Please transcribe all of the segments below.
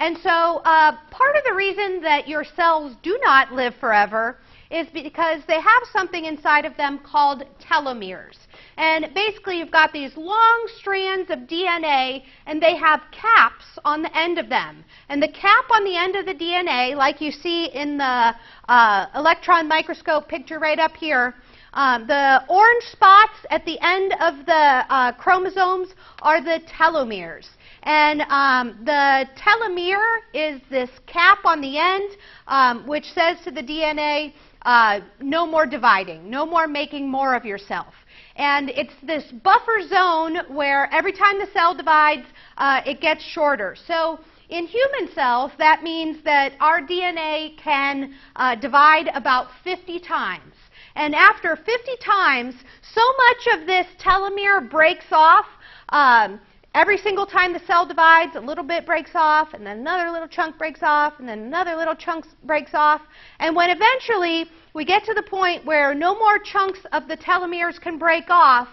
And so part of the reason that your cells do not live forever is because they have something inside of them called telomeres. And basically you've got these long strands of DNA and they have caps on the end of them. And the cap on the end of the DNA, like you see in the electron microscope picture right up here, the orange spots at the end of the chromosomes are the telomeres. And the telomere is this cap on the end which says to the DNA, no more dividing, no more making more of yourself. And it's this buffer zone where every time the cell divides, it gets shorter. So in human cells, that means that our DNA can divide about 50 times. And after 50 times, so much of this telomere breaks off. Every single time the cell divides, a little bit breaks off, and then another little chunk breaks off, and then another little chunk breaks off. And when eventually we get to the point where no more chunks of the telomeres can break off,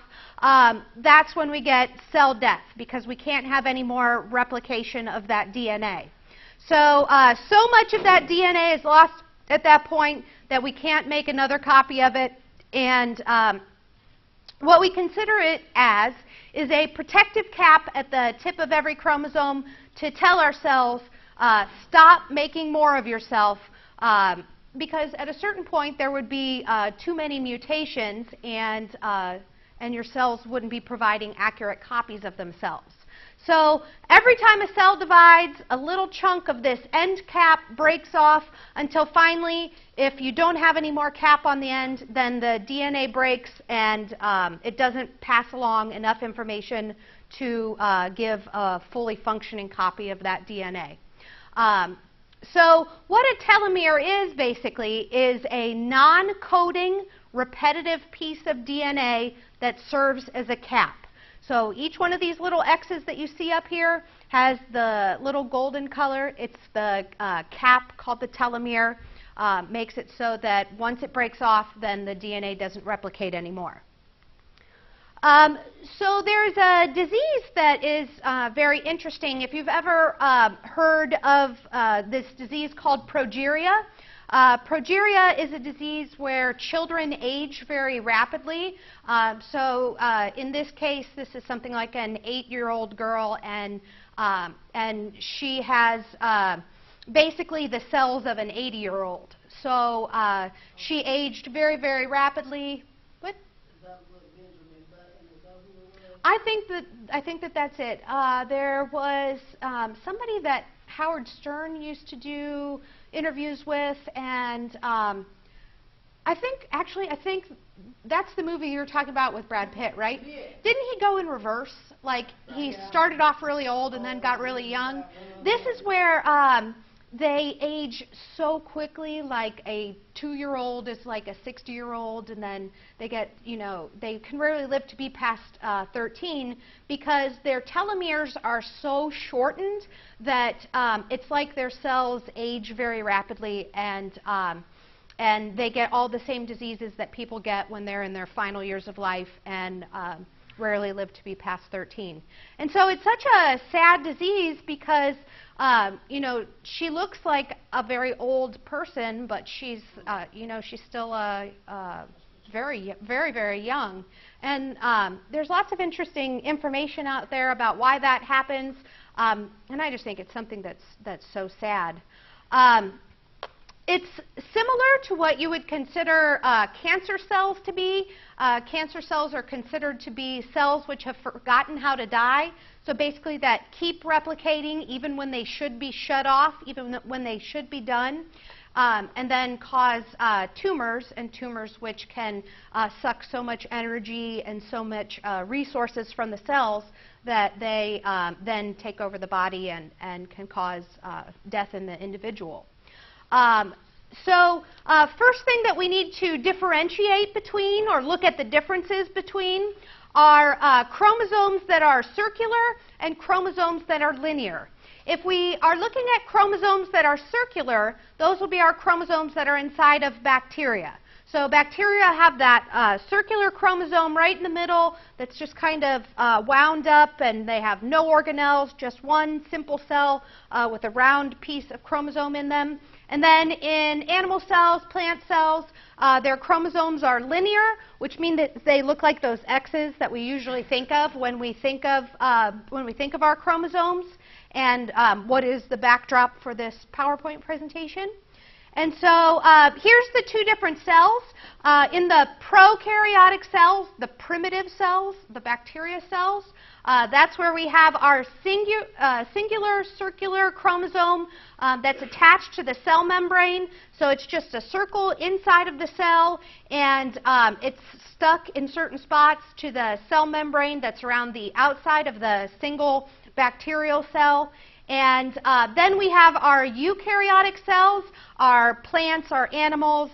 that's when we get cell death, because we can't have any more replication of that DNA. So much of that DNA is lost at that point that we can't make another copy of it. And what we consider it as is a protective cap at the tip of every chromosome to tell our cells, stop making more of yourself, because at a certain point there would be too many mutations and your cells wouldn't be providing accurate copies of themselves. So every time a cell divides, a little chunk of this end cap breaks off until finally, if you don't have any more cap on the end, then the DNA breaks and it doesn't pass along enough information to give a fully functioning copy of that DNA. So what a telomere is basically is a non-coding repetitive piece of DNA that serves as a cap. So each one of these little X's that you see up here has the little golden color. It's the cap called the telomere. Makes it so that once it breaks off, then the DNA doesn't replicate anymore. So there's a disease that is very interesting. If you've ever heard of this disease called progeria, progeria is a disease where children age very rapidly. In this case, this is something like an 8-year-old girl, and she has basically the cells of an 80-year-old. So she aged very, very rapidly. What? I think that that's it. There was somebody that Howard Stern used to do interviews with, and I think that's the movie you were talking about with Brad Pitt, right? Yeah. Didn't he go in reverse? Like he started off really old and then got really young. This is where they age so quickly, like a 2-year-old is like a 60-year-old, and then they get, they can rarely live to be past 13 because their telomeres are so shortened that it's like their cells age very rapidly, and they get all the same diseases that people get when they're in their final years of life and rarely live to be past 13. And so it's such a sad disease because she looks like a very old person, but she's, she's still very, very, very young. And there's lots of interesting information out there about why that happens, and I just think it's something that's so sad. It's similar to what you would consider cancer cells to be. Cancer cells are considered to be cells which have forgotten how to die. So basically that keep replicating even when they should be shut off, even when they should be done, and then cause tumors, and tumors which can suck so much energy and so much resources from the cells that they then take over the body and can cause death in the individual. First thing that we need to differentiate between, or look at the differences between, are chromosomes that are circular and chromosomes that are linear. If we are looking at chromosomes that are circular, those will be our chromosomes that are inside of bacteria. So bacteria have that circular chromosome right in the middle that's just kind of wound up, and they have no organelles, just one simple cell with a round piece of chromosome in them. And then in animal cells, plant cells, their chromosomes are linear, which means that they look like those X's that we usually think of when we think of our chromosomes, and what is the backdrop for this PowerPoint presentation. And so here's the two different cells. In the prokaryotic cells, the primitive cells, the bacteria cells, that's where we have our singular circular chromosome that's attached to the cell membrane. So it's just a circle inside of the cell, and it's stuck in certain spots to the cell membrane that's around the outside of the single bacterial cell. And then we have our eukaryotic cells, our plants, our animals,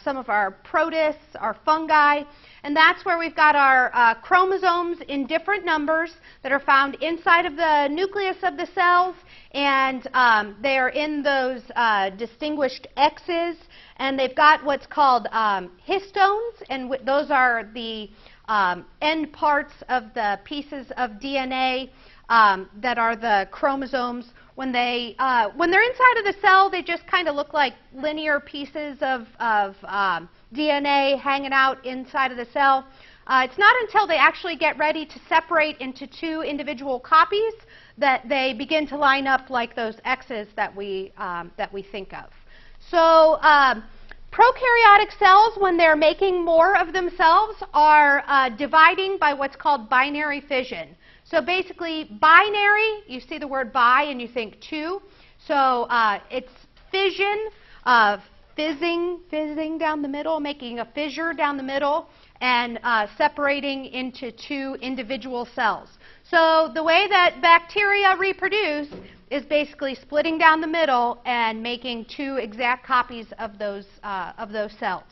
some of our protists, our fungi. And that's where we've got our chromosomes in different numbers that are found inside of the nucleus of the cells. And they are in those distinguished X's. And they've got what's called histones. And those are the end parts of the pieces of DNA that are the chromosomes. When they're inside of the cell, they just kind of look like linear pieces of DNA hanging out inside of the cell. It's not until they actually get ready to separate into two individual copies that they begin to line up like those X's that we think of. So prokaryotic cells, when they're making more of themselves, are dividing by what's called binary fission. So basically, binary, you see the word bi and you think two. So it's fission, fizzing down the middle, making a fissure down the middle, and separating into two individual cells. So the way that bacteria reproduce is basically splitting down the middle and making two exact copies of those cells.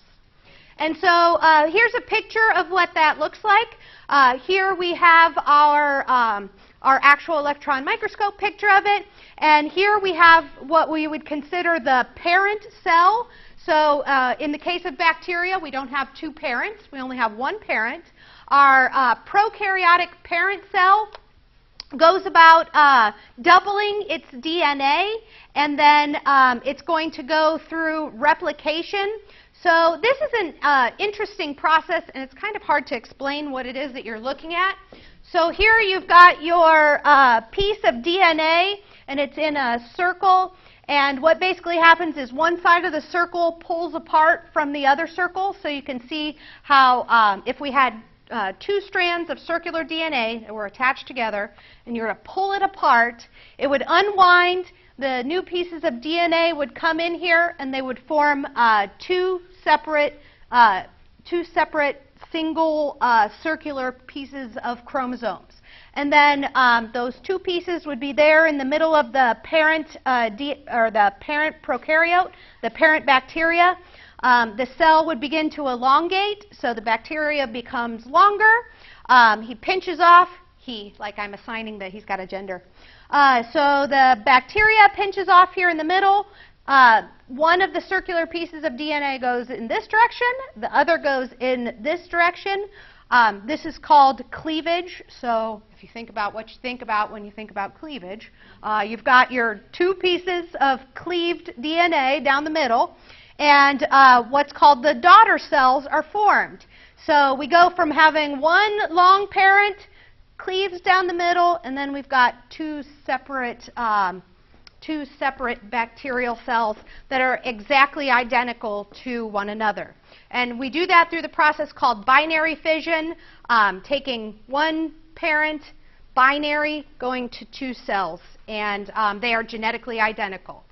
And so here's a picture of what that looks like. Here we have our actual electron microscope picture of it. And here we have what we would consider the parent cell. So in the case of bacteria, we don't have two parents. We only have one parent. Our prokaryotic parent cell goes about doubling its DNA, and then it's going to go through replication. So this is an interesting process, and it's kind of hard to explain what it is that you're looking at. So here you've got your piece of DNA, and it's in a circle. And what basically happens is one side of the circle pulls apart from the other circle. So you can see how if we had two strands of circular DNA that were attached together, and you were to pull it apart, it would unwind. The new pieces of DNA would come in here, and they would form two separate single circular pieces of chromosomes. And then those two pieces would be there in the middle of the parent the parent prokaryote, the parent bacteria. The cell would begin to elongate, so the bacteria becomes longer. He pinches off. Like I'm assigning that he's got a gender. So the bacteria pinches off here in the middle. One of the circular pieces of DNA goes in this direction. The other goes in this direction. This is called cleavage. So if you think about what you think about when you think about cleavage, you've got your two pieces of cleaved DNA down the middle, and what's called the daughter cells are formed. So we go from having one long parent, cleaves down the middle, and then we've got two separate bacterial cells that are exactly identical to one another. And we do that through the process called binary fission, taking one parent, binary, going to two cells, and they are genetically identical.